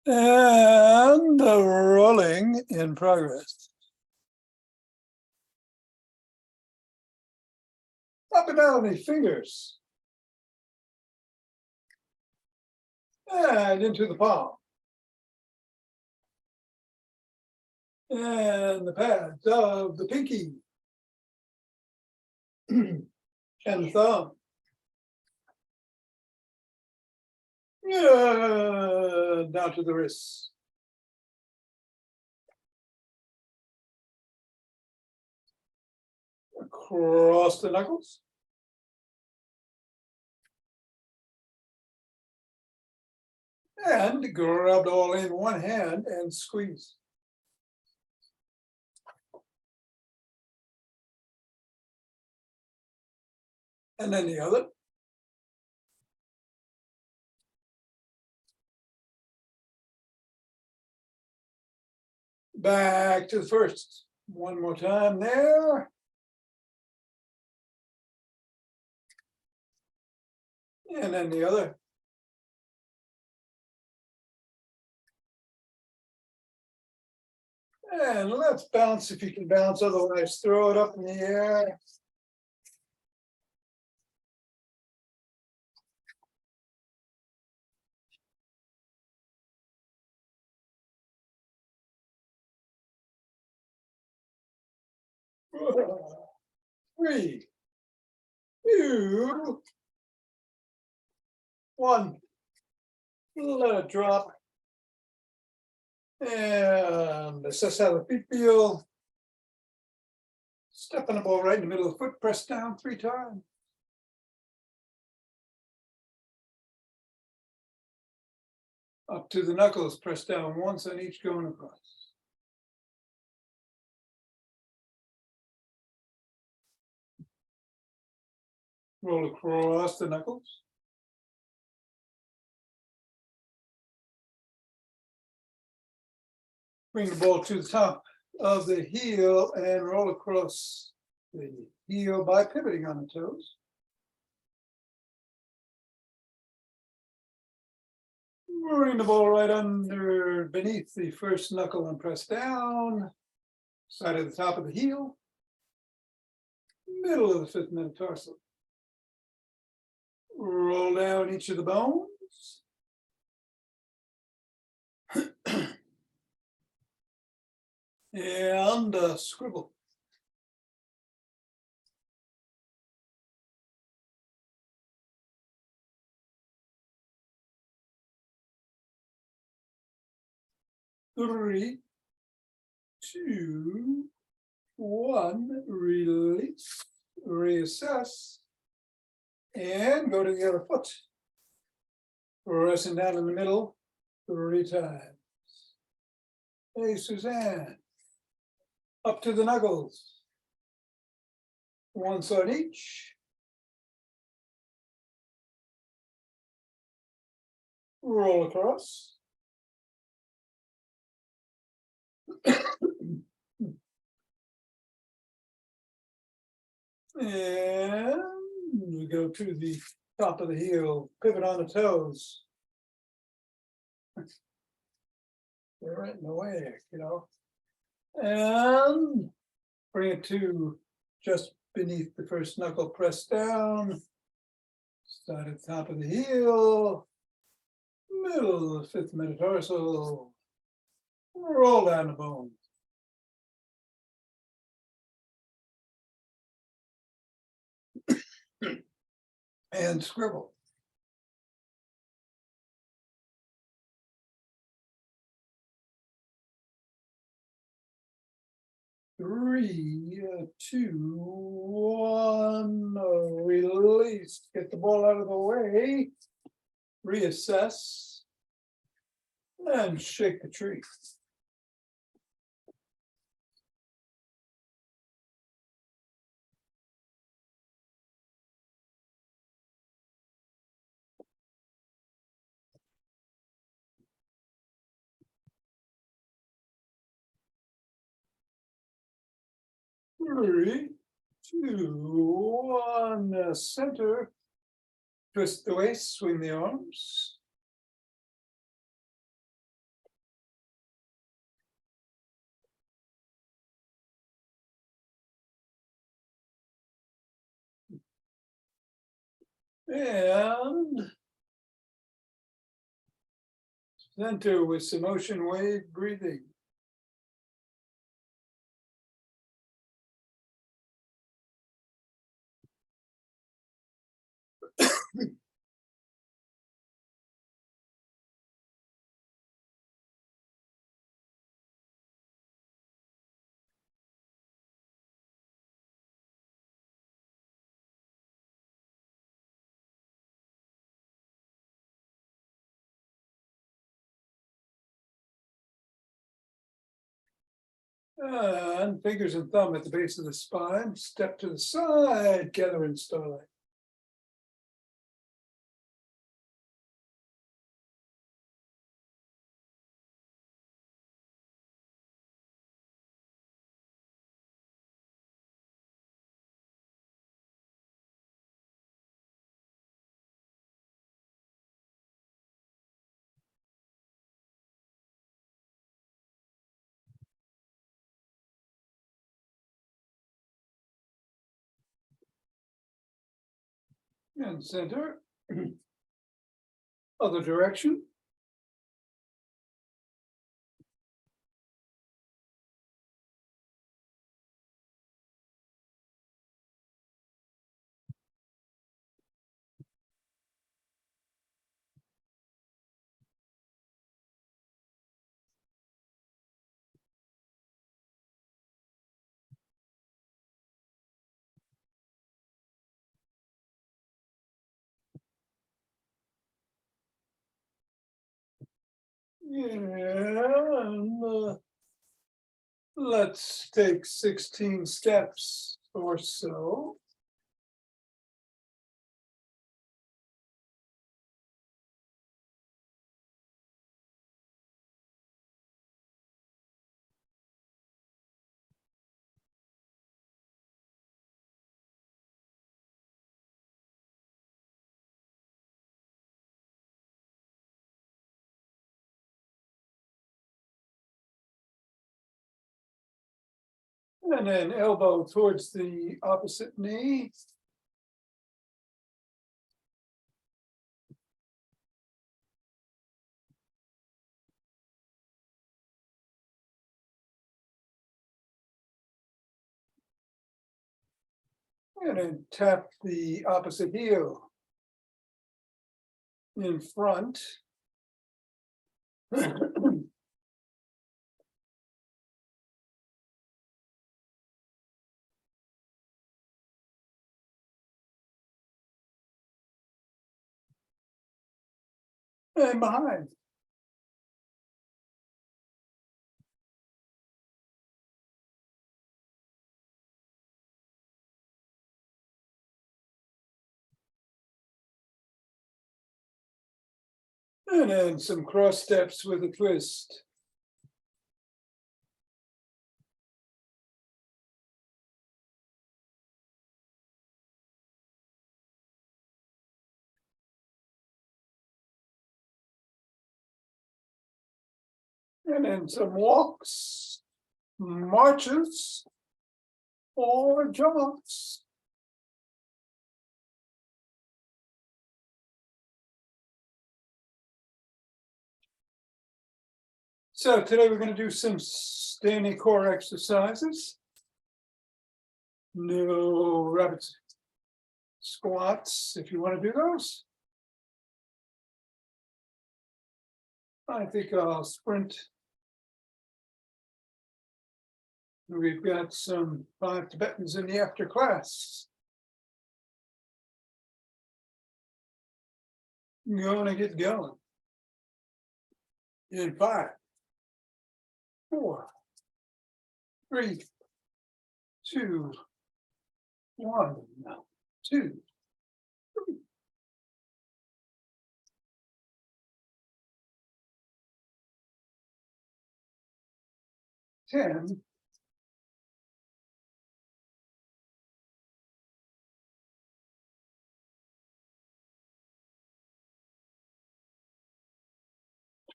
And rolling in progress. Up and down the fingers. And into the palm. And the pads of the pinky. And the thumb. Down to the wrists. Across the knuckles. And grab all in one hand and squeeze. And then the other. Back to the first. One more time there. And then the other. And let's bounce if you can bounce, otherwise throw it up in the air. Three, two, one. Let it drop. And assess how the feet feel. Step on the ball right in the middle of the foot, press down 3 times. Up to the knuckles, press down once on each going across. Roll across the knuckles. Bring the ball to the top of the heel and roll across the heel by pivoting on the toes. Bring the ball right under beneath the first knuckle and press down. Side of the top of the heel. Middle of the fifth metatarsal. Roll down each of the bones. And scribble. Three, two, one, release, reassess, and go to the other foot. Pressing down in the middle 3 times. Hey, Suzanne. Up to the knuckles. One side each. Roll across. And we go to the top of the heel, pivot on the toes. They're right in the way, you know. And bring it to just beneath the first knuckle, press down. Start at the top of the heel, middle of the fifth metatarsal. Roll down the bone. And scribble. Three, two, one, release. Get the ball out of the way. Reassess. And shake the tree. Three, two, one, center. Twist the waist, swing the arms. And center with some ocean wave breathing. And fingers and thumb at the base of the spine, step to the side, gather in starlight. And center. Other direction. And let's take 16 steps or so. And then elbow towards the opposite knee. And then tap the opposite heel in front. And behind. And then some cross steps with a twist. And then some walks, marches, or jogs. So today we're going to do some standing core exercises. No rabbit squats if you want to do those. I think I'll sprint. We've got some 5 Tibetans in the after class. Gonna get going. In 5, 4, 3, 2, 1, 2. 10.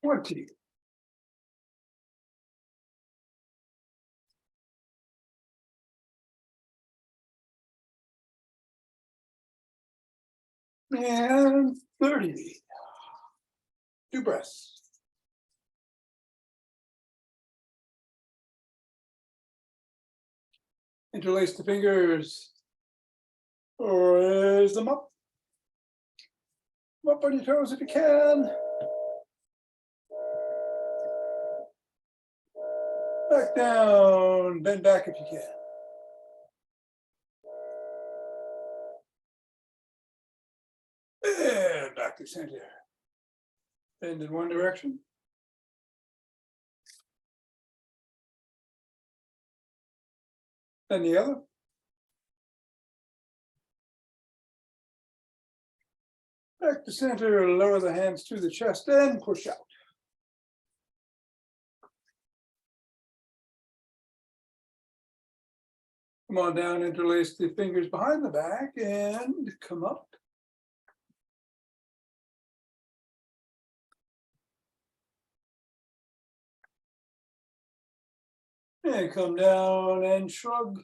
20. And 30. 2 breaths. Interlace the fingers. Raise them up. Up on your toes if you can. Back down. Bend back if you can. And back to center. Bend in one direction. Then the other. Back to center, lower the hands to the chest and push out. Come on down, interlace the fingers behind the back and come up. And come down and shrug.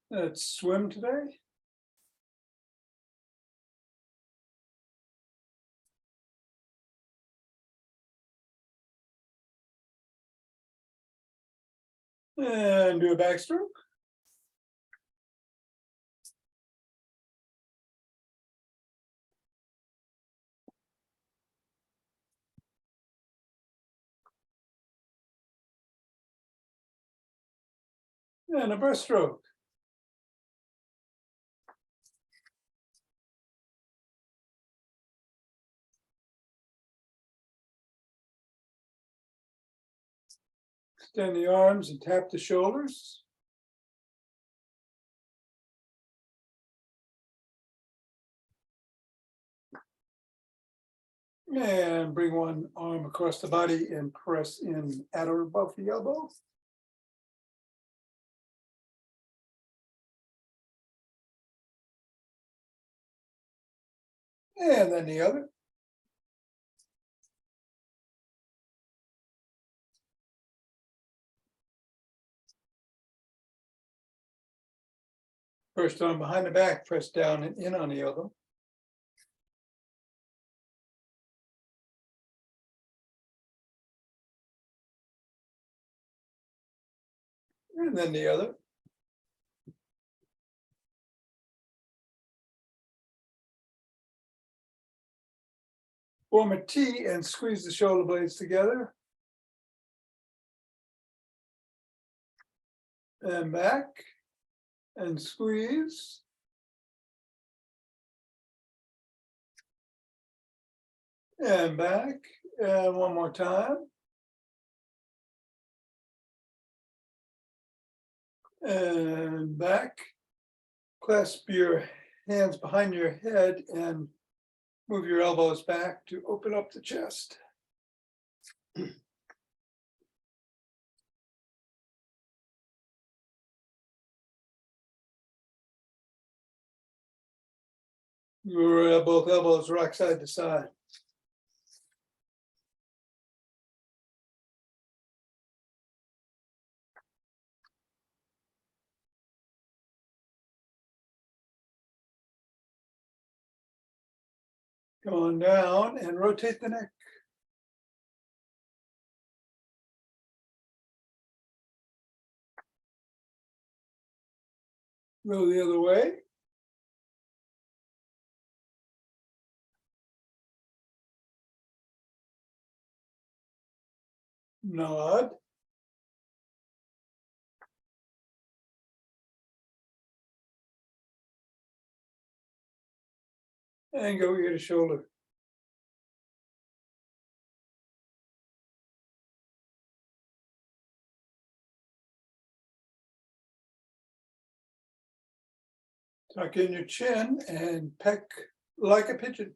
Let's swim today. And do a backstroke. And a breaststroke. Extend the arms and tap the shoulders. And bring one arm across the body and press in at or above the elbow. And then the other. First arm behind the back, press down and in on the elbow. And then the other. Form a T and squeeze the shoulder blades together. And back. And squeeze. And back. And one more time. And back. Clasp your hands behind your head and move your elbows back to open up the chest. Both elbows rock side to side. Come on down and rotate the neck. Go the other way. Nod. And go ear to shoulder. Tuck in your chin and peck like a pigeon.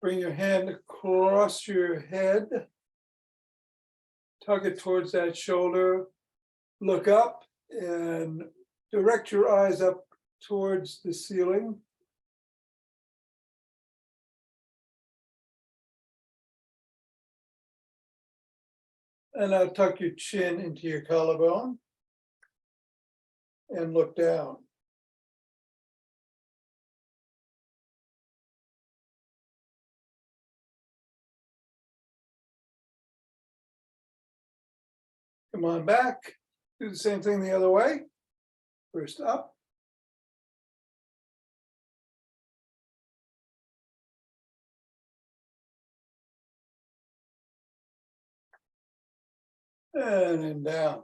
Bring your hand across your head. Tug it towards that shoulder. look up and direct your eyes up towards the ceiling. And now tuck your chin into your collarbone and look down. Come on back, do the same thing the other way. First up. And then down.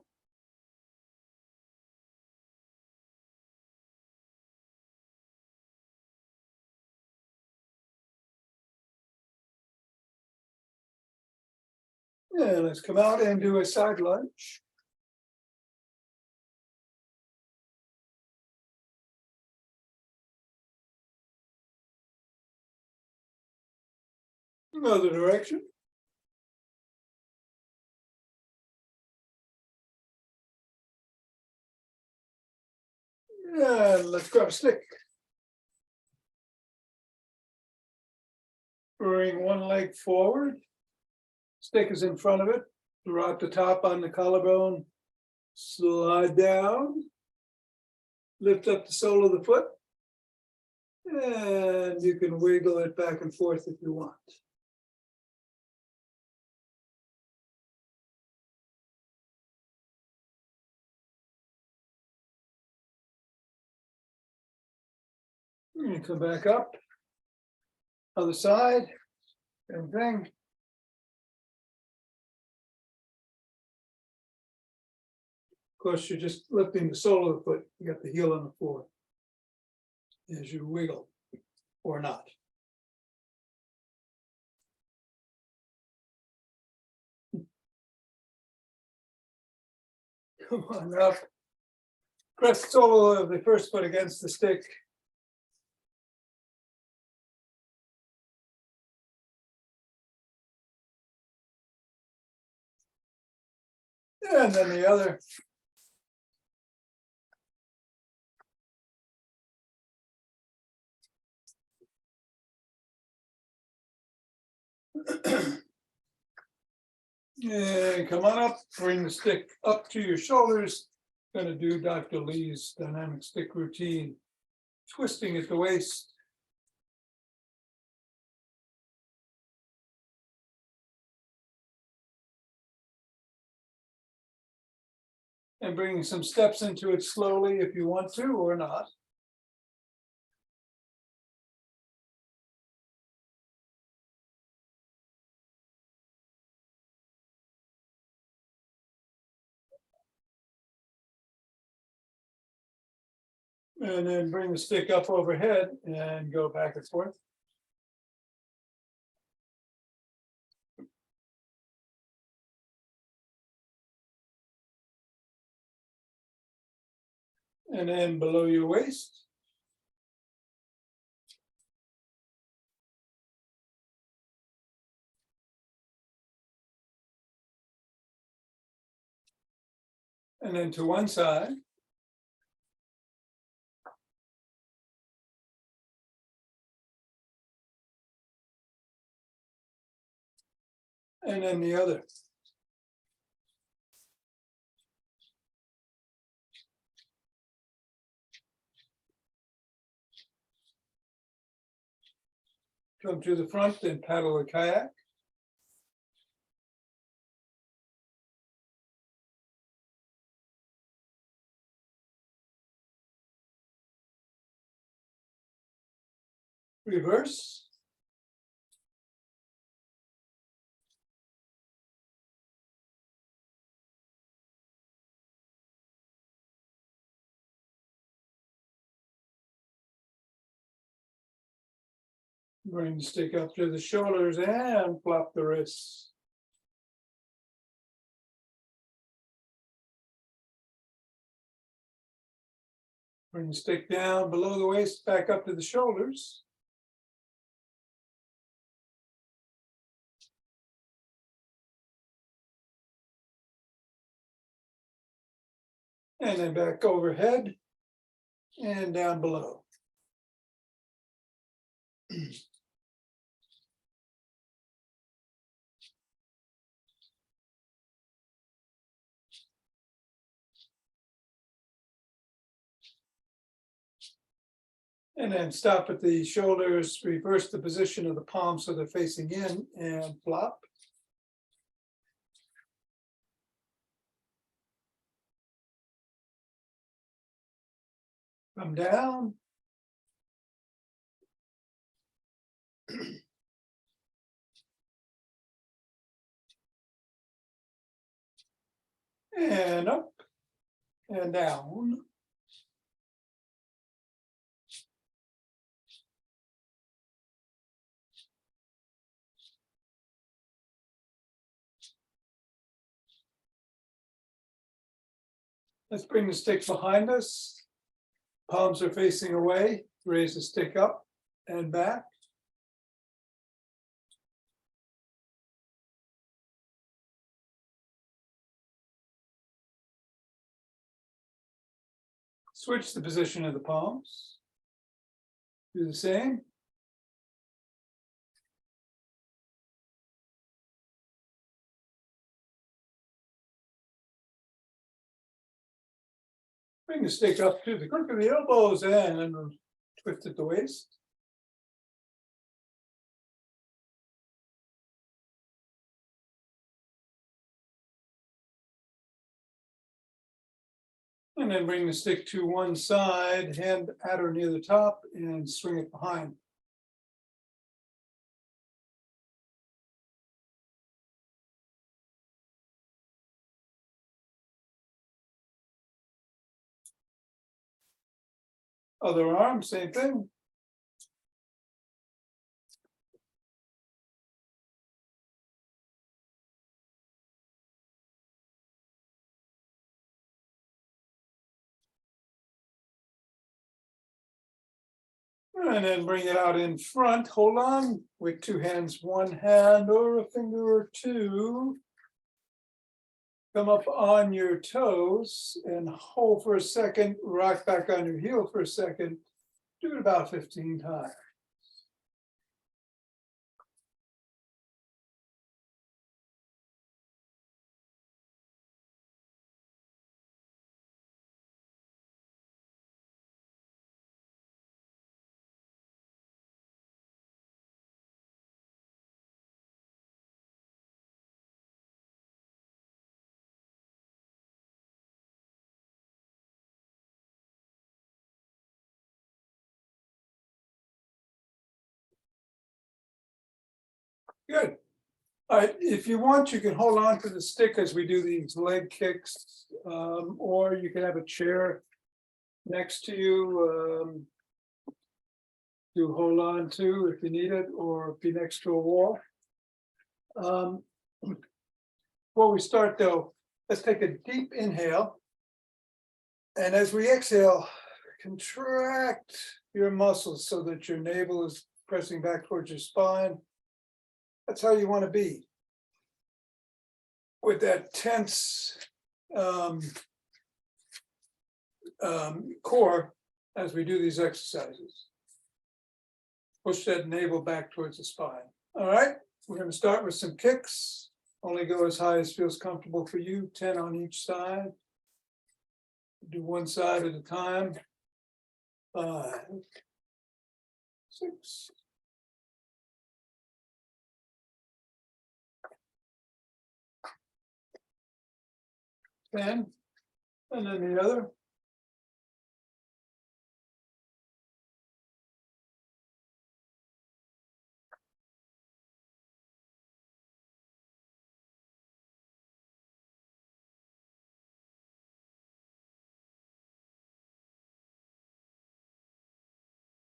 And let's come out and do a side lunge. Another direction. And let's grab a stick. Bring one leg forward. Stick is in front of it. Drop the top on the collarbone. Slide down. Lift up the sole of the foot. And you can wiggle it back and forth if you want. You come back up. Other side. Same thing. Of course, you're just lifting the sole of the foot. You got the heel on the floor as you wiggle, or not. Come on up. Press the sole of the first foot against the stick. And then the other. And come on up, bring the stick up to your shoulders. Going to do Dr. Lee's dynamic stick routine, twisting at the waist. And bringing some steps into it slowly if you want to or not. And then bring the stick up overhead and go back and forth. And then below your waist. And then to one side. And then the other. Come to the front and paddle a kayak. Reverse. Bring the stick up to the shoulders and flop the wrists. Bring the stick down below the waist, back up to the shoulders. And then back overhead and down below. And then stop at the shoulders, reverse the position of the palms so they're facing in and flop. Come down. And up and down. Let's bring the stick behind us. Palms are facing away. Raise the stick up and back. Switch the position of the palms. Do the same. Bring the stick up to the crook of the elbows and twist at the waist. And then bring the stick to one side, hand at or near the top, and swing it behind. Other arm, same thing. And then bring it out in front. Hold on with two hands, one hand or a finger or two. Come up on your toes and hold for a second, rock back on your heel for a second. Do it about 15 times. Good. All right, if you want, you can hold on to the stick as we do these leg kicks, or you can have a chair next to you to hold on to if you need it, or be next to a wall. Before we start though, let's take a deep inhale. And as we exhale, contract your muscles so that your navel is pressing back towards your spine. That's how you want to be. With that tense core as we do these exercises. Push that navel back towards the spine. All right, we're going to start with some kicks. Only go as high as feels comfortable for you, 10 on each side. Do one side at a time. 5, 6, 10, and then the other.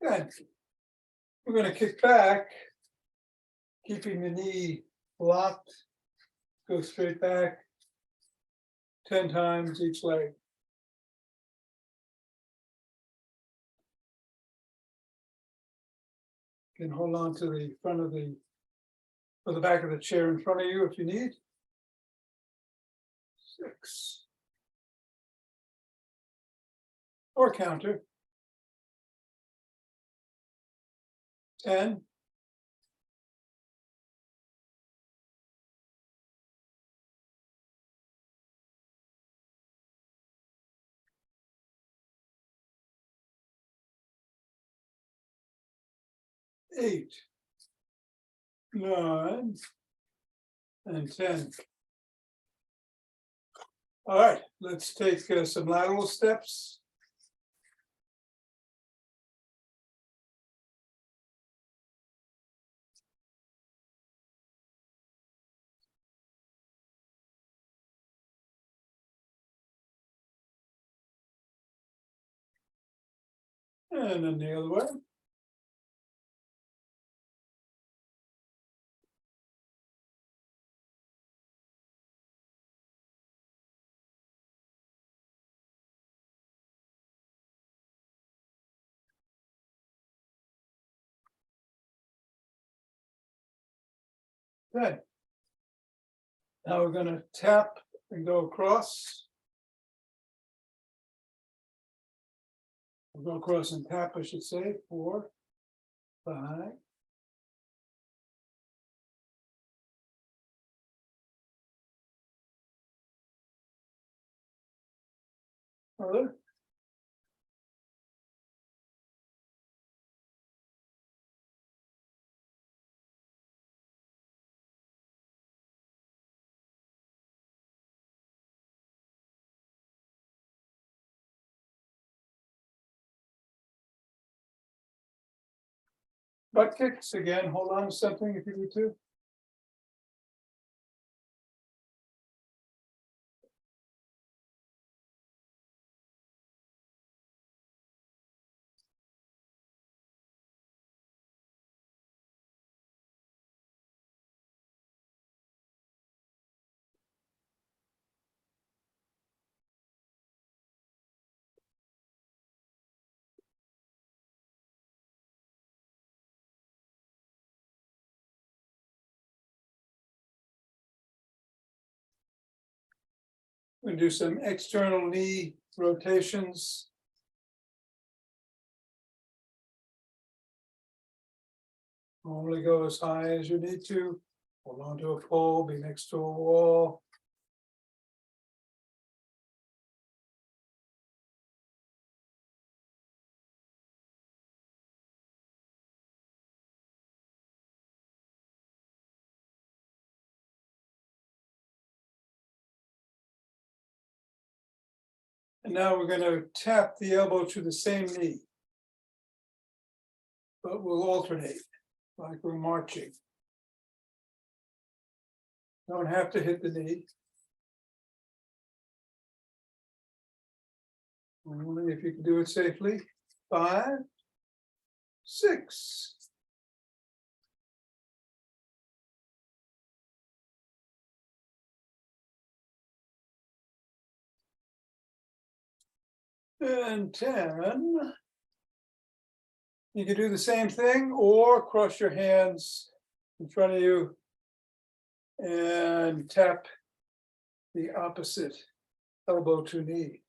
Good. We're going to kick back, keeping the knee locked. Go straight back 10 times each leg. You can hold on to the front of the back of the chair in front of you if you need. 6, or counter. 10. 8, 9, and 10. All right, let's take some lateral steps. And then the other way. Good. Now we're going to tap and go across. We'll go across and tap, I should say. 4, 5. Other. Butt kicks again. Hold on to something if you need to. We do some external knee rotations. Only go as high as you need to. Hold on to a pole, be next to a wall. And now we're going to tap the elbow to the same knee. But we'll alternate, like we're marching. Don't have to hit the knee. Only if you can do it safely. 5, 6. And 10. You can do the same thing or cross your hands in front of you and tap the opposite elbow to knee.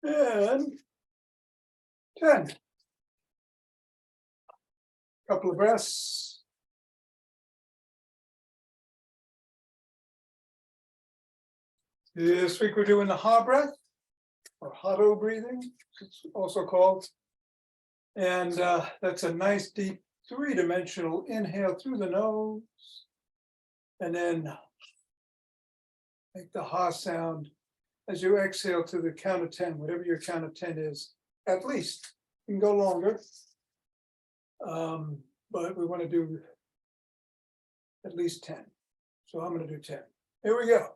And 10. Couple of breaths. This week we're doing the ha breath, or Hado breathing, it's also called. And that's a nice deep 3-dimensional inhale through the nose. And then make the ha sound as you exhale to the count of 10, whatever your count of 10 is, at least. You can go longer. But we want to do at least 10. So I'm going to do 10. Here we go.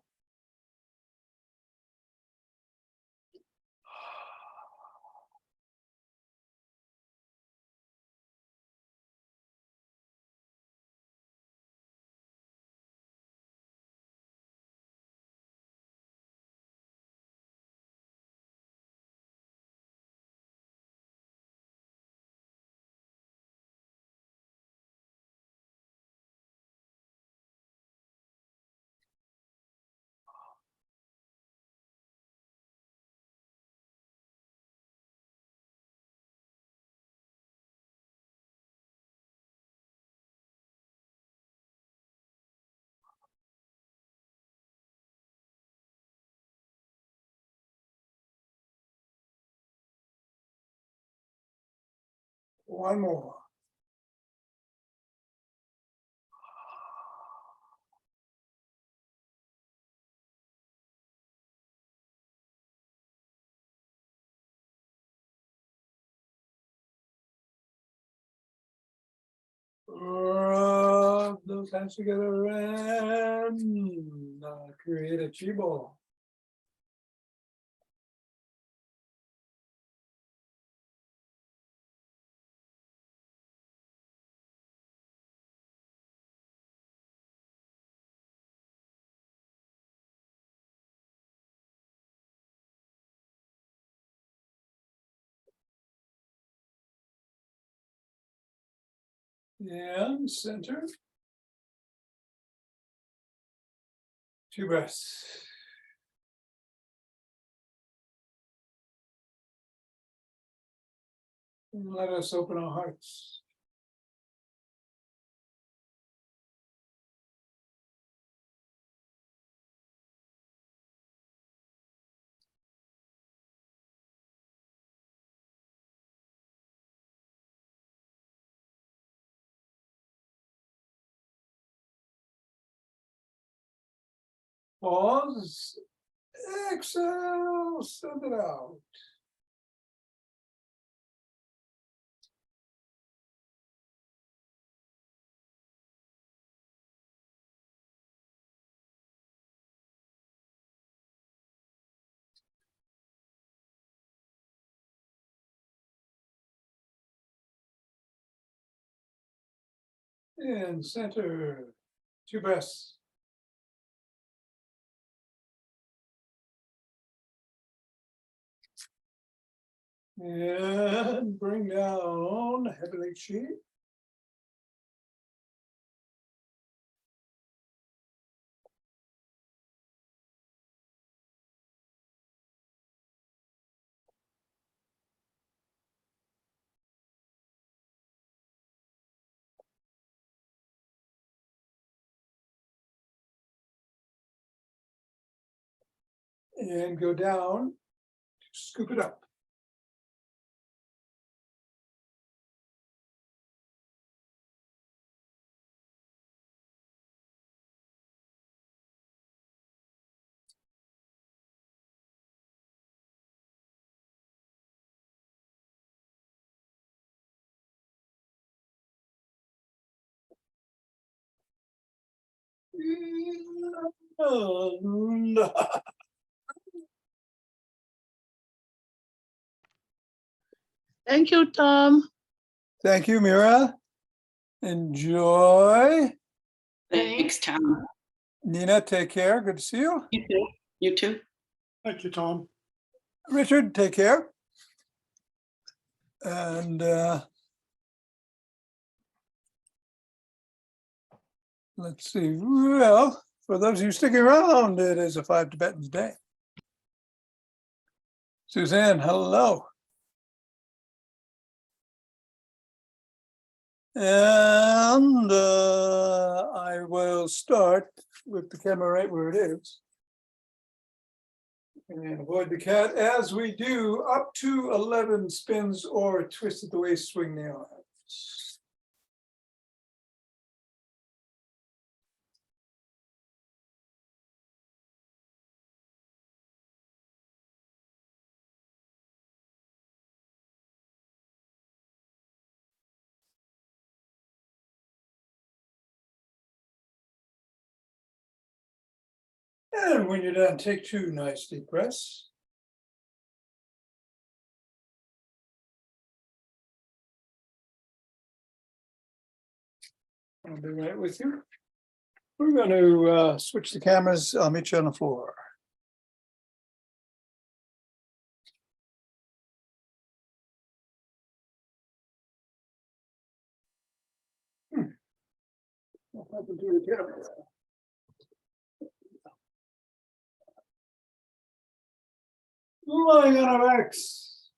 One more. Rub those hands together and create a chi ball. And center. 2 breaths. And let us open our hearts. Pause. Exhale. Send it out. And center. 2 breaths. And bring down heavenly chi. And go down, scoop it up. And Thank you, Tom. thank you, Mira. Enjoy. Thanks, Tom. Nina, take care. Good to see you. You too. You too. Thank you, Tom. Richard, take care. And let's see. Well, for those of you sticking around, it is a 5 Tibetans day. Suzanne, hello. And I will start with the camera right where it is. And avoid the cat as we do up to 11 spins or twist at the waist, swing the arms. And when you're done, take 2 nice deep breaths. I'll be right with you. We're going to switch the cameras. I'll meet you on the floor. What happened to the camera? Lying on our backs.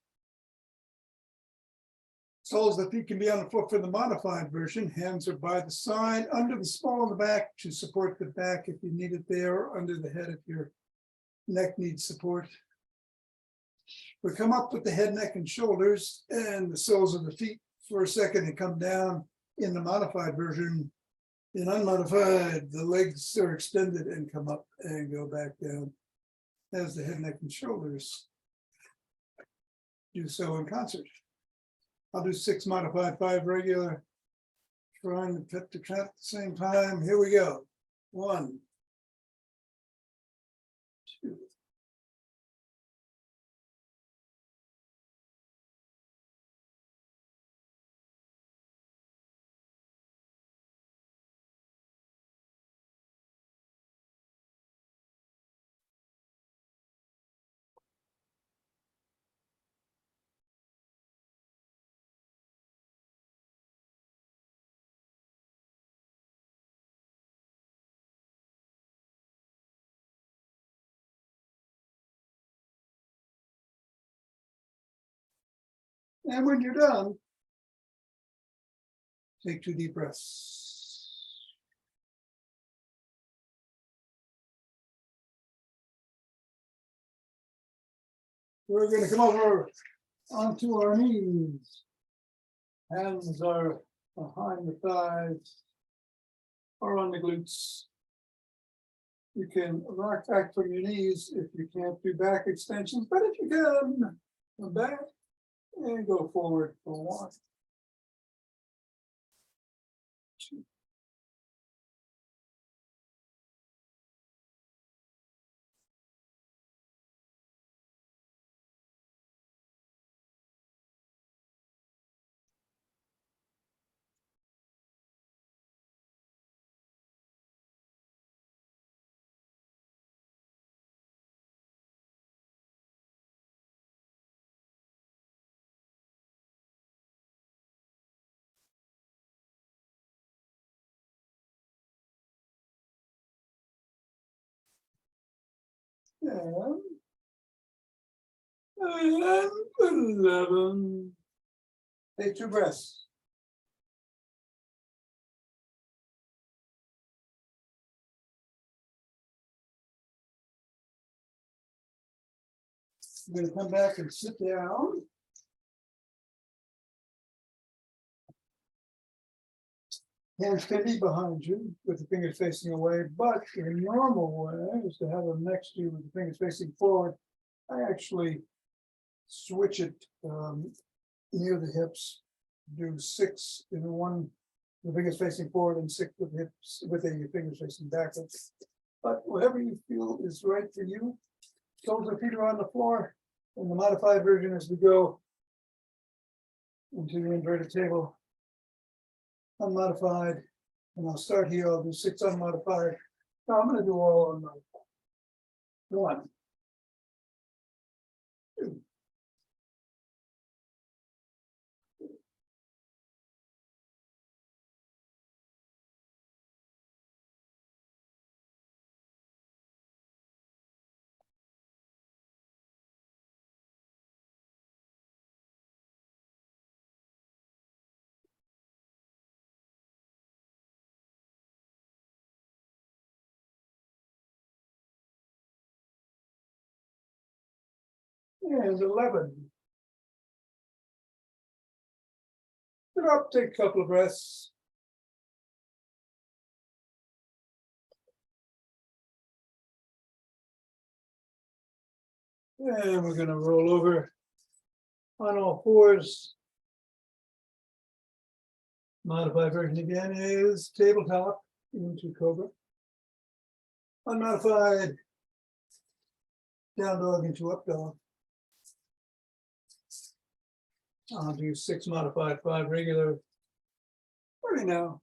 Soles of the feet can be on the foot for the modified version. Hands are by the side, under the small of the back to support the back if you need it there, or under the head if your neck needs support. We come up with the head, neck, and shoulders, and the soles of the feet for a second and come down in the modified version. In unmodified, the legs are extended and come up and go back down as the head, neck, and shoulders do so in concert. I'll do 6 modified, 5 regular. Trying to pet the cat at the same time. Here we go. 1, 2. And when you're done, take 2 deep breaths. We're going to come over onto our knees. Hands are behind the thighs or on the glutes. You can rock back from your knees if you can't do back extensions, but if you can, come back and go forward for 1, 2. And 11. Take 2 breaths. I'm going to come back and sit down. Hands can be behind you with the fingers facing away, but the normal way is to have them next to you with the fingers facing forward. I actually switch it near the hips, do 6 in one, the fingers facing forward, and 6 with the hips, with the fingers facing backwards. But whatever you feel is right for you. Toes and feet are on the floor. In the modified version, as we go into the inverted table, unmodified, and I'll start here. I'll do 6 unmodified. No, I'm going to do all unmodified. 1, 2, and 11. Get up, take a couple of breaths. And we're going to roll over on all 4s. Modified version again is tabletop into cobra. Unmodified, down dog into up dog. I'll do 6 modified, 5 regular. Ready now.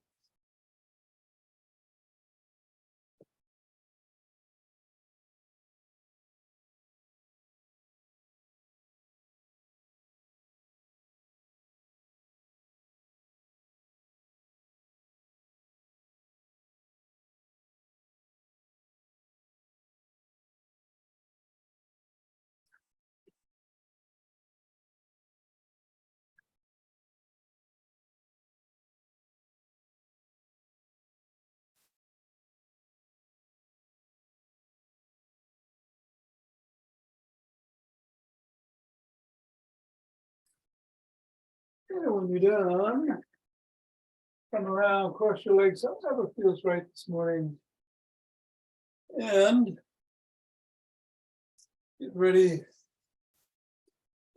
And when you're done, come around, cross your legs, whatever feels right this morning. And get ready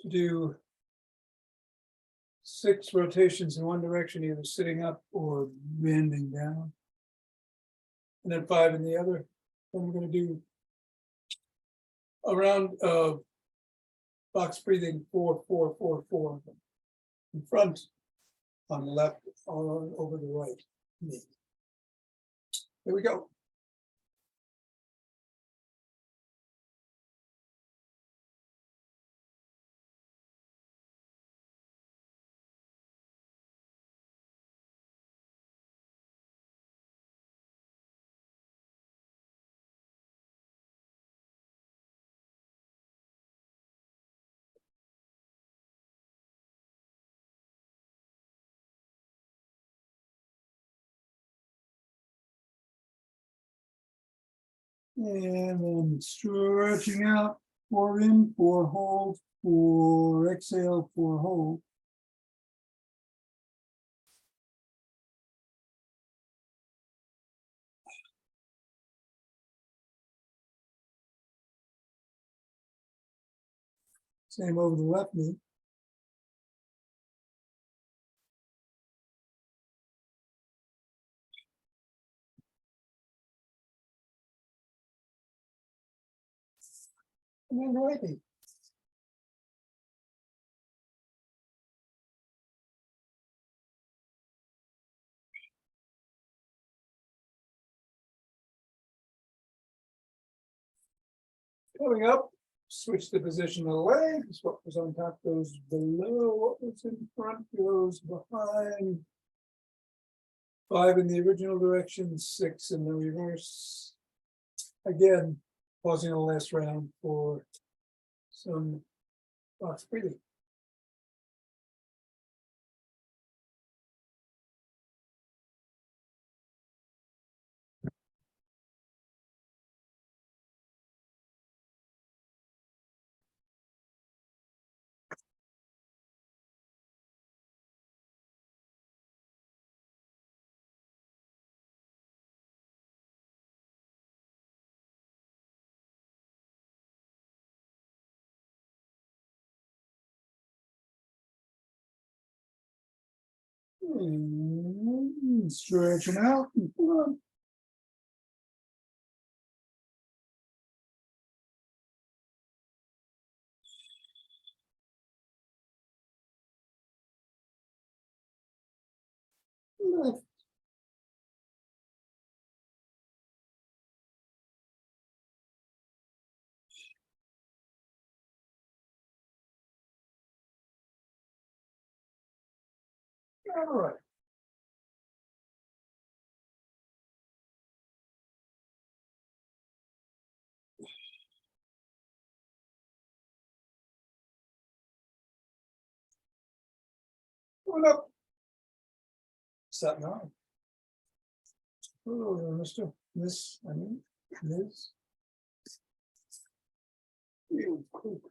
to do 6 rotations in one direction, either sitting up or bending down. And then 5 in the other. Then we're going to do a round of box breathing 4, 4, 4, 4. In front, on the left, or over the right knee. Here we go. And then stretching out, 4 in, 4 hold, 4 exhale, 4 hold. Same over the left knee. And then the right knee. Coming up, switch the position of the legs. What was on top goes below, what was in front goes behind. 5 in the original direction, 6 in the reverse. Again, pausing the last round for some box breathing. Stretching out. Left. All right. Going up. Sat down. Oh, Mr. Miss, I mean, Miss. You cook.